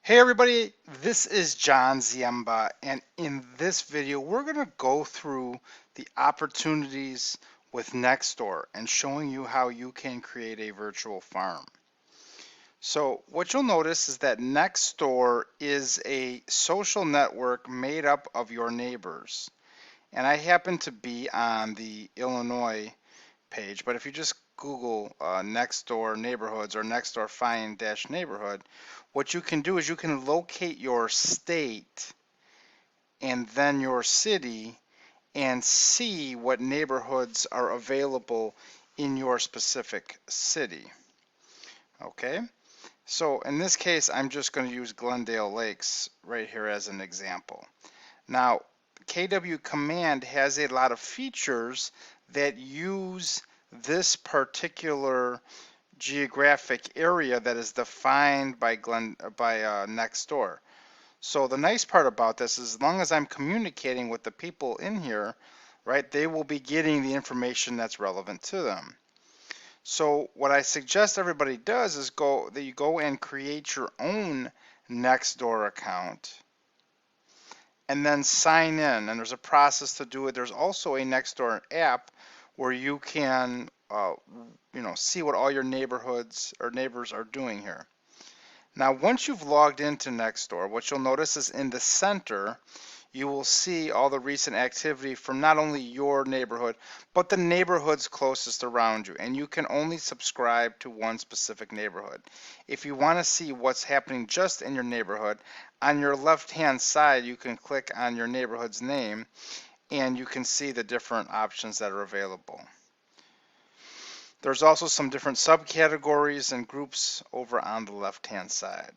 Hey everybody, this is John Ziemba, and in this video we're going to go through the opportunities with Nextdoor and showing you how you can create a virtual farm. So what you'll notice is that Nextdoor is a social network made up of your neighbors. And I happen to be on the Illinois page, but if you just Google Nextdoor neighborhoods or Nextdoor find dash neighborhood, what you can do is you can locate your state and then your city and see what neighborhoods are available in your specific city. Okay, so in this case, I'm just going to use Glendale Lakes right here as an example. Now, KW Command has a lot of features that use this particular geographic area that is defined by Nextdoor. So the nice part about this is as long as I'm communicating with the people in here, right, they will be getting the information that's relevant to them. So what I suggest everybody does is you go and create your own Nextdoor account and then sign in. And there's a process to do it. There's also a Nextdoor app where you can, see what all your neighborhoods or neighbors are doing here. Now, once you've logged into Nextdoor, what you'll notice is in the center, you will see all the recent activity from not only your neighborhood, but the neighborhoods closest around you. And you can only subscribe to one specific neighborhood. If you want to see what's happening just in your neighborhood, on your left-hand side, you can click on your neighborhood's name, and you can see the different options that are available. There's also some different subcategories and groups over on the left-hand side.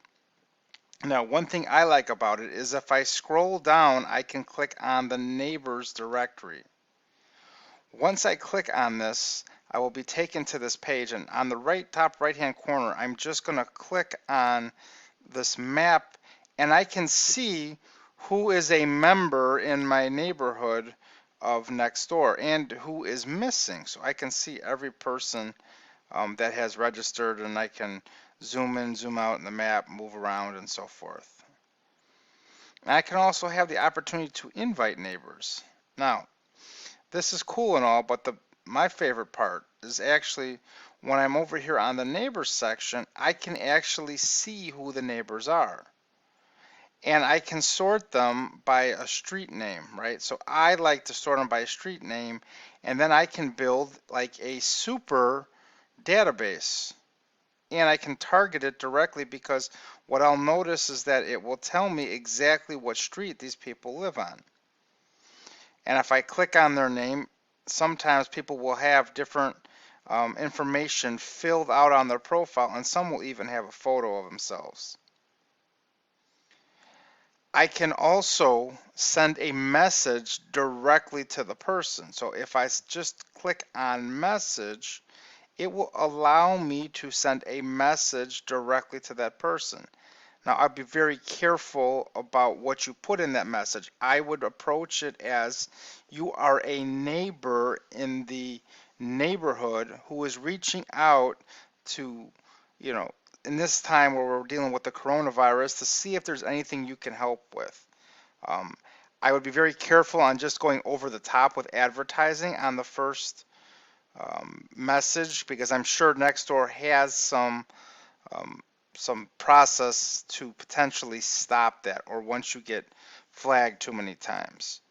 Now, one thing I like about it is if I scroll down, I can click on the neighbors directory. Once I click on this, I will be taken to this page, and on the top right hand corner, I'm just going to click on this map, and I can see who is a member in my neighborhood of Nextdoor and who is missing. So I can see every person that has registered, and I can zoom in, zoom out in the map, move around, and so forth. And I can also have the opportunity to invite neighbors. Now, this is cool and all, but my favorite part is actually when I'm over here on the neighbors section, I can actually see who the neighbors are. And I can sort them by a street name, right? So I like to sort them by a street name, and then I can build like a super database. And I can target it directly because what I'll notice is that it will tell me exactly what street these people live on. And if I click on their name, sometimes people will have different information filled out on their profile, and some will even have a photo of themselves. I can also send a message directly to the person. So if I just click on message, it will allow me to send a message directly to that person. Now, I'd be very careful about what you put in that message. I would approach it as you are a neighbor in the neighborhood who is reaching out to, in this time where we're dealing with the coronavirus, to see if there's anything you can help with. Um, I would be very careful on just going over the top with advertising on the first message, because I'm sure Nextdoor has um, some process to potentially stop that, or once you get flagged too many times.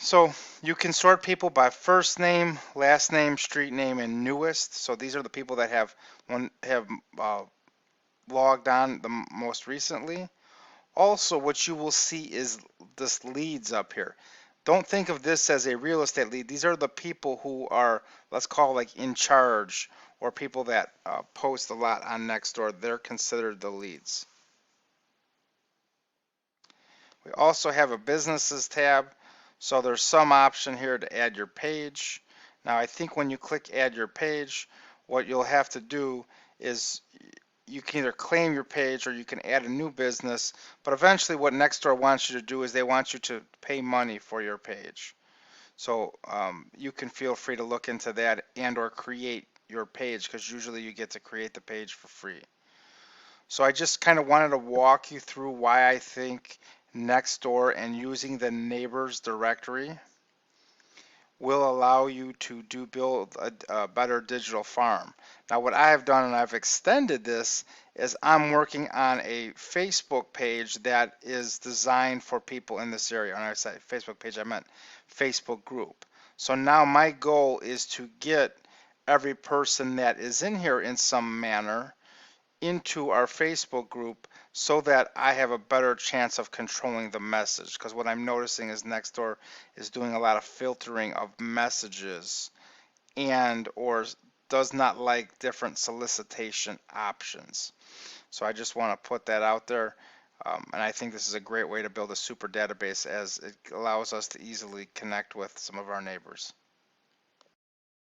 So you can sort people by first name, last name, street name, and newest. So these are the people that have logged on the most recently. Also, what you will see is this leads up here. Don't think of this as a real estate lead. These are the people who are, let's call like in charge, or people that post a lot on Nextdoor. They're considered the leads. We also have a businesses tab. So there's some option here to add your page. Now I think when you click add your page, what you'll have to do is you can either claim your page or you can add a new business, but eventually what Nextdoor wants you to do is they want you to pay money for your page. So you can feel free to look into that and or create your page, because usually you get to create the page for free. So I just kind of wanted to walk you through why I think Nextdoor and using the neighbors directory will allow you to build a better digital farm. Now what I have done, and I've extended this, is I'm working on a Facebook page that is designed for people in this area. When I said Facebook page, I meant Facebook group. So now my goal is to get every person that is in here in some manner into our Facebook group so that I have a better chance of controlling the message. Because what I'm noticing is Nextdoor is doing a lot of filtering of messages and or does not like different solicitation options. So I just want to put that out there. And I think this is a great way to build a super database, as it allows us to easily connect with some of our neighbors.